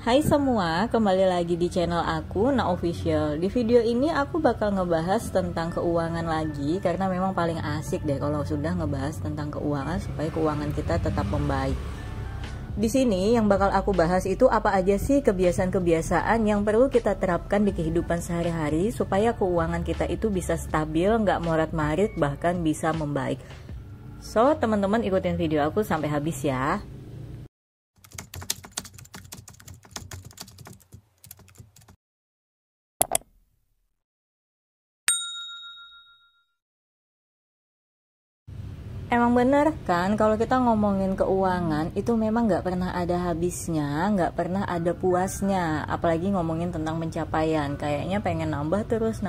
Hai semua, kembali lagi di channel aku, Na Official. Di video ini aku bakal ngebahas tentang keuangan lagi, karena memang paling asik deh kalau sudah ngebahas tentang keuangan supaya keuangan kita tetap membaik. Di sini yang bakal aku bahas itu apa aja sih kebiasaan-kebiasaan yang perlu kita terapkan di kehidupan sehari-hari supaya keuangan kita itu bisa stabil, nggak morat-marit, bahkan bisa membaik. So, teman-teman ikutin video aku sampai habis ya. Emang bener kan kalau kita ngomongin keuangan itu memang nggak pernah ada habisnya, nggak pernah ada puasnya. Apalagi ngomongin tentang pencapaian, kayaknya pengen nambah terus.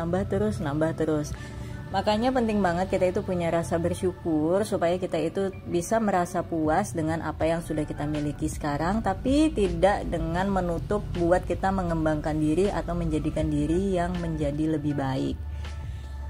Makanya penting banget kita itu punya rasa bersyukur supaya kita itu bisa merasa puas dengan apa yang sudah kita miliki sekarang, tapi tidak dengan menutup buat kita mengembangkan diri atau menjadikan diri yang menjadi lebih baik.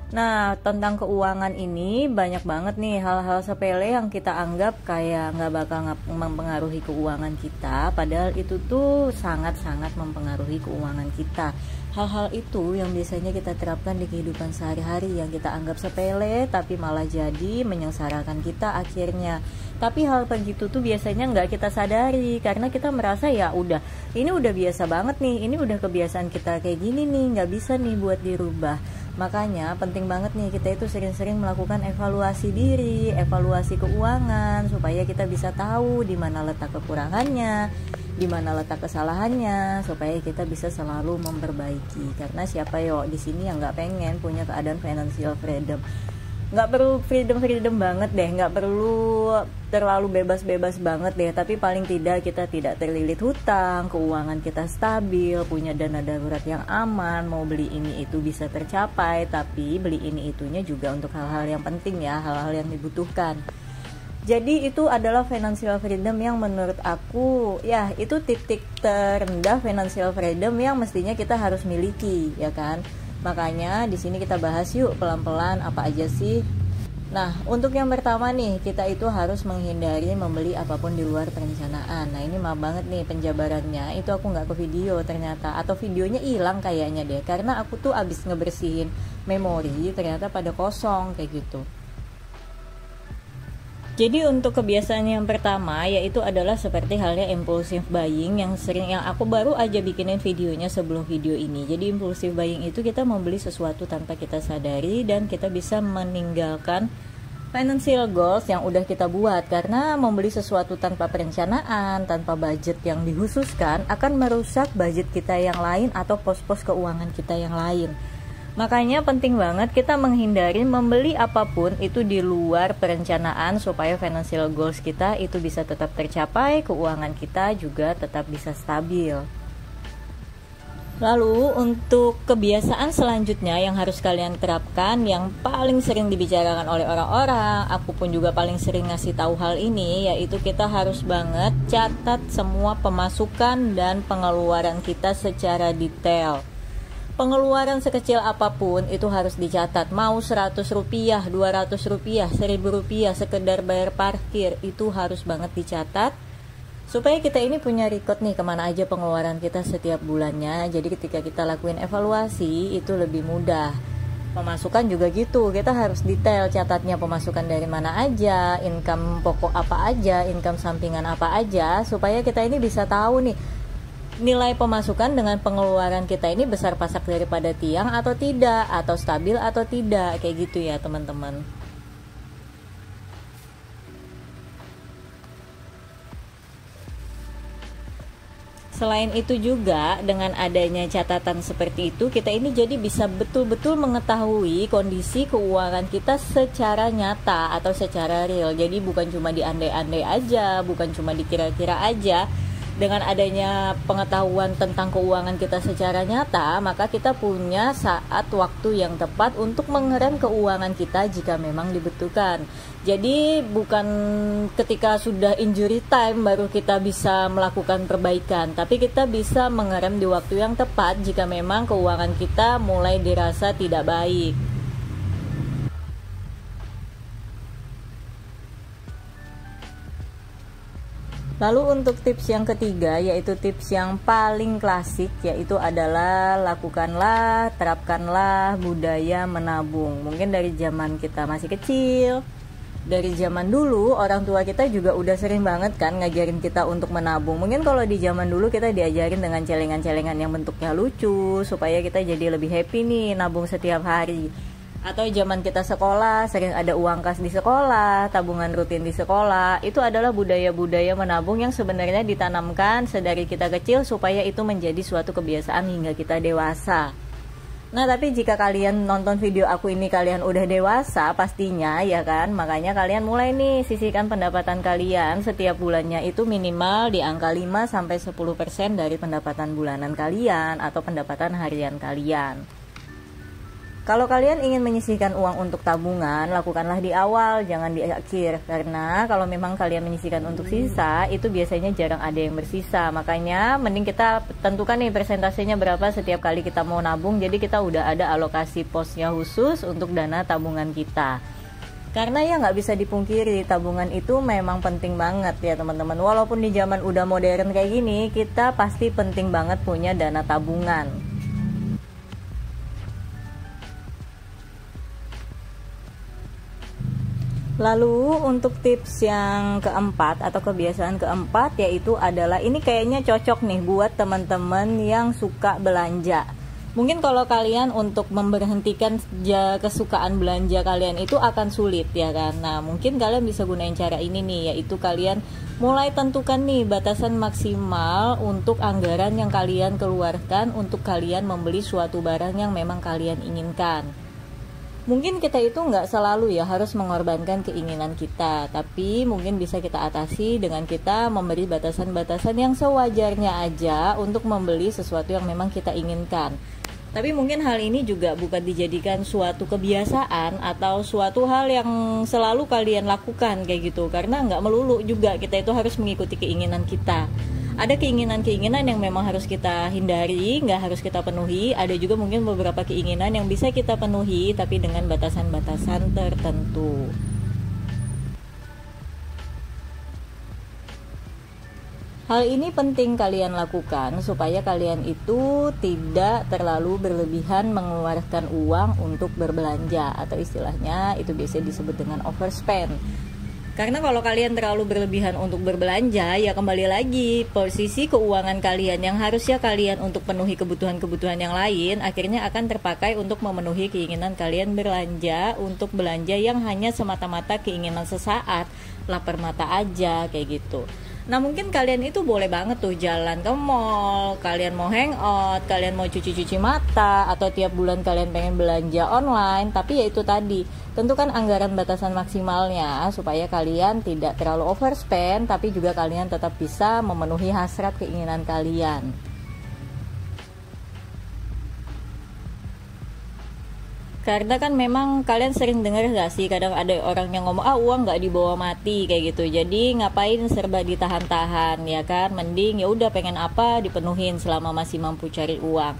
Nah, tentang keuangan ini banyak banget nih hal-hal sepele yang kita anggap kayak nggak bakal mempengaruhi keuangan kita, padahal itu tuh sangat-sangat mempengaruhi keuangan kita. Hal-hal itu yang biasanya kita terapkan di kehidupan sehari-hari yang kita anggap sepele tapi malah jadi menyengsarakan kita akhirnya. Tapi hal begitu tuh biasanya nggak kita sadari karena kita merasa ya udah, ini udah biasa banget nih, ini udah kebiasaan kita kayak gini nih, nggak bisa nih buat dirubah. Makanya penting banget nih kita itu sering-sering melakukan evaluasi diri, evaluasi keuangan supaya kita bisa tahu di mana letak kekurangannya, di mana letak kesalahannya, supaya kita bisa selalu memperbaiki. Karena siapa yo di sini yang nggak pengen punya keadaan financial freedom? Nggak perlu freedom banget deh, nggak perlu terlalu bebas banget deh, tapi paling tidak kita tidak terlilit hutang, keuangan kita stabil, punya dana darurat yang aman, mau beli ini itu bisa tercapai, tapi beli ini itunya juga untuk hal-hal yang penting ya, hal-hal yang dibutuhkan. Jadi itu adalah financial freedom yang menurut aku ya itu titik terendah financial freedom yang mestinya kita harus miliki, ya kan? Makanya di sini kita bahas yuk pelan-pelan apa aja sih. Nah, untuk yang pertama nih, kita itu harus menghindari membeli apapun di luar perencanaan. Nah, ini maaf banget nih penjabarannya, itu aku nggak ke video ternyata, atau videonya hilang kayaknya deh, karena aku tuh abis ngebersihin memori ternyata pada kosong kayak gitu. Jadi untuk kebiasaan yang pertama yaitu adalah seperti halnya impulsive buying yang aku baru aja bikinin videonya sebelum video ini. Jadi impulsive buying itu kita membeli sesuatu tanpa kita sadari dan kita bisa meninggalkan financial goals yang udah kita buat, karena membeli sesuatu tanpa perencanaan, tanpa budget yang dikhususkan akan merusak budget kita yang lain atau pos-pos keuangan kita yang lain. Makanya penting banget kita menghindari membeli apapun itu di luar perencanaan supaya financial goals kita itu bisa tetap tercapai, keuangan kita juga tetap bisa stabil. Lalu untuk kebiasaan selanjutnya yang harus kalian terapkan, yang paling sering dibicarakan oleh orang-orang, aku pun juga paling sering ngasih tahu hal ini, yaitu kita harus banget catat semua pemasukan dan pengeluaran kita secara detail. Pengeluaran sekecil apapun itu harus dicatat, mau 100 rupiah, 200 rupiah, 1000 rupiah, sekedar bayar parkir, itu harus banget dicatat supaya kita ini punya record nih kemana aja pengeluaran kita setiap bulannya. Jadi ketika kita lakuin evaluasi itu lebih mudah. Pemasukan juga gitu, kita harus detail catatnya pemasukan dari mana aja, income pokok apa aja, income sampingan apa aja, supaya kita ini bisa tahu nih nilai pemasukan dengan pengeluaran kita ini besar pasak daripada tiang atau tidak, atau stabil atau tidak, kayak gitu ya teman-teman. Selain itu juga dengan adanya catatan seperti itu, kita ini jadi bisa betul-betul mengetahui kondisi keuangan kita secara nyata atau secara real. Jadi bukan cuma diandai-andai aja, bukan cuma dikira-kira aja. Dengan adanya pengetahuan tentang keuangan kita secara nyata, maka kita punya saat waktu yang tepat untuk mengerem keuangan kita jika memang dibutuhkan. Jadi bukan ketika sudah injury time baru kita bisa melakukan perbaikan, tapi kita bisa mengerem di waktu yang tepat jika memang keuangan kita mulai dirasa tidak baik. Lalu untuk tips yang ketiga, yaitu tips yang paling klasik, yaitu adalah lakukanlah, terapkanlah budaya menabung. Mungkin dari zaman kita masih kecil, dari zaman dulu orang tua kita juga udah sering banget kan ngajarin kita untuk menabung. Mungkin kalau di zaman dulu kita diajarin dengan celengan-celengan yang bentuknya lucu, supaya kita jadi lebih happy nih nabung setiap hari. Atau zaman kita sekolah sering ada uang kas di sekolah, tabungan rutin di sekolah. Itu adalah budaya-budaya menabung yang sebenarnya ditanamkan sedari kita kecil supaya itu menjadi suatu kebiasaan hingga kita dewasa. Nah, tapi jika kalian nonton video aku ini kalian udah dewasa pastinya ya kan, makanya kalian mulai nih sisihkan pendapatan kalian setiap bulannya itu minimal di angka 5-10% dari pendapatan bulanan kalian atau pendapatan harian kalian. Kalau kalian ingin menyisihkan uang untuk tabungan, lakukanlah di awal, jangan di akhir. Karena kalau memang kalian menyisihkan untuk sisa, itu biasanya jarang ada yang bersisa. Makanya mending kita tentukan nih persentasenya berapa setiap kali kita mau nabung. Jadi kita udah ada alokasi posnya khusus untuk dana tabungan kita. Karena ya nggak bisa dipungkiri, tabungan itu memang penting banget ya teman-teman. Walaupun di zaman udah modern kayak gini, kita pasti penting banget punya dana tabungan. Lalu untuk tips yang keempat atau kebiasaan keempat, yaitu adalah ini kayaknya cocok nih buat teman-teman yang suka belanja. Mungkin kalau kalian untuk memberhentikan kesukaan belanja kalian itu akan sulit ya kan. Nah, mungkin kalian bisa gunain cara ini nih, yaitu kalian mulai tentukan nih batasan maksimal untuk anggaran yang kalian keluarkan untuk kalian membeli suatu barang yang memang kalian inginkan. Mungkin kita itu nggak selalu ya harus mengorbankan keinginan kita, tapi mungkin bisa kita atasi dengan kita memberi batasan-batasan yang sewajarnya aja untuk membeli sesuatu yang memang kita inginkan. Tapi mungkin hal ini juga bukan dijadikan suatu kebiasaan atau suatu hal yang selalu kalian lakukan kayak gitu, karena nggak melulu juga kita itu harus mengikuti keinginan kita. Ada keinginan-keinginan yang memang harus kita hindari, nggak harus kita penuhi. Ada juga mungkin beberapa keinginan yang bisa kita penuhi, tapi dengan batasan-batasan tertentu. Hal ini penting kalian lakukan supaya kalian itu tidak terlalu berlebihan mengeluarkan uang untuk berbelanja, atau istilahnya itu biasa disebut dengan overspend. Karena kalau kalian terlalu berlebihan untuk berbelanja, ya kembali lagi posisi keuangan kalian yang harusnya kalian untuk penuhi kebutuhan-kebutuhan yang lain, akhirnya akan terpakai untuk memenuhi keinginan kalian belanja untuk belanja yang hanya semata-mata keinginan sesaat, lapar mata aja kayak gitu. Nah, mungkin kalian itu boleh banget tuh jalan ke mall, kalian mau hangout, kalian mau cuci-cuci mata, atau tiap bulan kalian pengen belanja online. Tapi ya itu tadi, tentukan anggaran batasan maksimalnya supaya kalian tidak terlalu overspend, tapi juga kalian tetap bisa memenuhi hasrat keinginan kalian. Karena kan memang kalian sering dengar gak sih, kadang ada orang yang ngomong, uang gak dibawa mati kayak gitu, jadi ngapain serba ditahan-tahan ya kan, mending ya udah pengen apa dipenuhin selama masih mampu cari uang.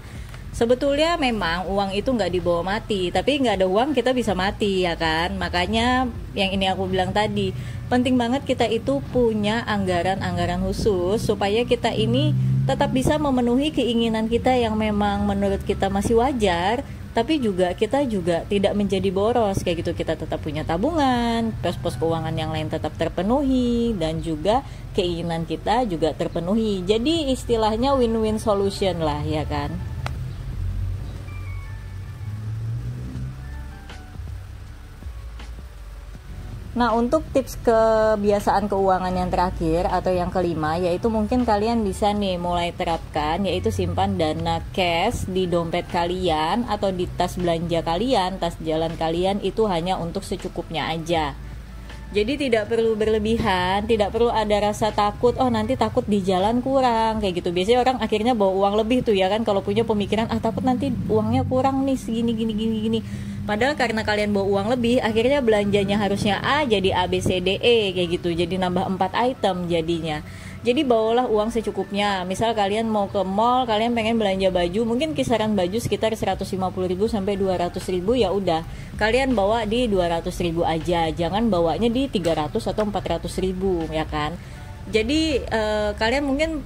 Sebetulnya memang uang itu gak dibawa mati, tapi gak ada uang kita bisa mati ya kan. Makanya yang ini aku bilang tadi, penting banget kita itu punya anggaran-anggaran khusus supaya kita ini tetap bisa memenuhi keinginan kita yang memang menurut kita masih wajar, tapi juga kita juga tidak menjadi boros kayak gitu. Kita tetap punya tabungan, pos-pos keuangan yang lain tetap terpenuhi, dan juga keinginan kita juga terpenuhi. Jadi istilahnya win-win solution lah ya kan. Nah, untuk tips kebiasaan keuangan yang terakhir atau yang kelima, yaitu mungkin kalian bisa nih mulai terapkan, yaitu simpan dana cash di dompet kalian atau di tas belanja kalian, tas jalan kalian, itu hanya untuk secukupnya aja. Jadi tidak perlu berlebihan, tidak perlu ada rasa takut, nanti takut di jalan kurang kayak gitu. Biasanya orang akhirnya bawa uang lebih tuh ya kan, kalau punya pemikiran takut nanti uangnya kurang nih segini gini. Padahal karena kalian bawa uang lebih, akhirnya belanjanya harusnya A jadi A B C D E kayak gitu. Jadi nambah 4 item jadinya. Jadi bawalah uang secukupnya. Misal kalian mau ke mall, kalian pengen belanja baju, mungkin kisaran baju sekitar 150.000 sampai 200.000, ya udah. Kalian bawa di 200.000 aja. Jangan bawanya di 300 atau 400.000 ya kan. Jadi kalian mungkin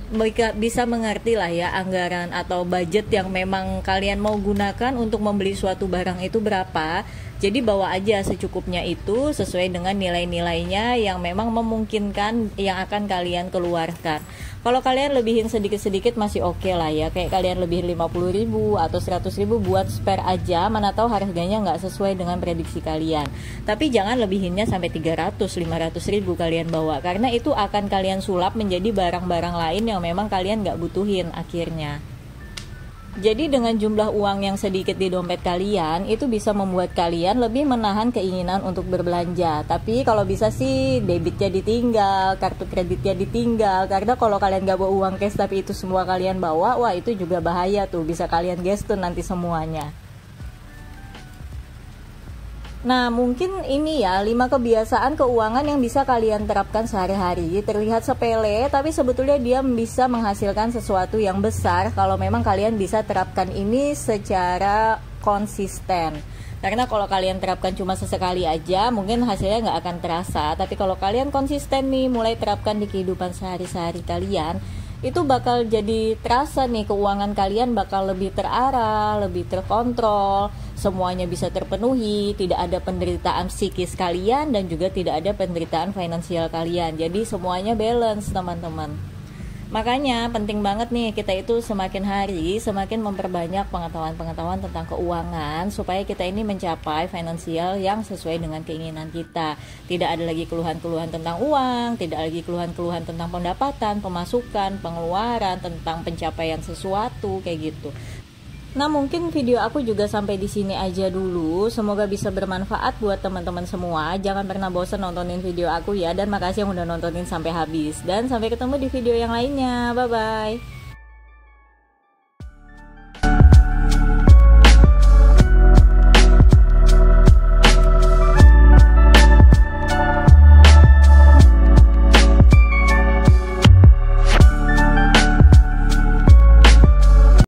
bisa mengerti lah ya anggaran atau budget yang memang kalian mau gunakan untuk membeli suatu barang itu berapa. Jadi bawa aja secukupnya itu sesuai dengan nilai-nilainya yang memang memungkinkan yang akan kalian keluarkan. Kalau kalian lebihin sedikit-sedikit masih oke lah ya, kayak kalian lebihin 50.000 atau 100.000 buat spare aja, mana tahu harganya nggak sesuai dengan prediksi kalian. Tapi jangan lebihinnya sampai 300-500.000 kalian bawa, karena itu akan kalian sulap menjadi barang-barang lain yang memang kalian nggak butuhin akhirnya. Jadi dengan jumlah uang yang sedikit di dompet kalian, itu bisa membuat kalian lebih menahan keinginan untuk berbelanja. Tapi kalau bisa sih debitnya ditinggal, kartu kreditnya ditinggal. Karena kalau kalian gak bawa uang cash tapi itu semua kalian bawa, wah itu juga bahaya tuh, bisa kalian gestun nanti semuanya. Nah, mungkin ini ya 5 kebiasaan keuangan yang bisa kalian terapkan sehari-hari. Terlihat sepele, tapi sebetulnya dia bisa menghasilkan sesuatu yang besar kalau memang kalian bisa terapkan ini secara konsisten. Karena kalau kalian terapkan cuma sesekali aja, mungkin hasilnya nggak akan terasa. Tapi kalau kalian konsisten nih, mulai terapkan di kehidupan sehari-hari kalian, itu bakal jadi terasa nih, keuangan kalian bakal lebih terarah, lebih terkontrol, semuanya bisa terpenuhi, tidak ada penderitaan psikis kalian dan juga tidak ada penderitaan finansial kalian. Jadi semuanya balance teman-teman. Makanya penting banget nih kita itu semakin hari semakin memperbanyak pengetahuan-pengetahuan tentang keuangan supaya kita ini mencapai finansial yang sesuai dengan keinginan kita. Tidak ada lagi keluhan-keluhan tentang uang, tidak lagi keluhan-keluhan tentang pendapatan, pemasukan, pengeluaran, tentang pencapaian sesuatu kayak gitu. Nah, mungkin video aku juga sampai di sini aja dulu. Semoga bisa bermanfaat buat teman-teman semua. Jangan pernah bosan nontonin video aku ya. Dan makasih yang udah nontonin sampai habis. Dan sampai ketemu di video yang lainnya. Bye-bye.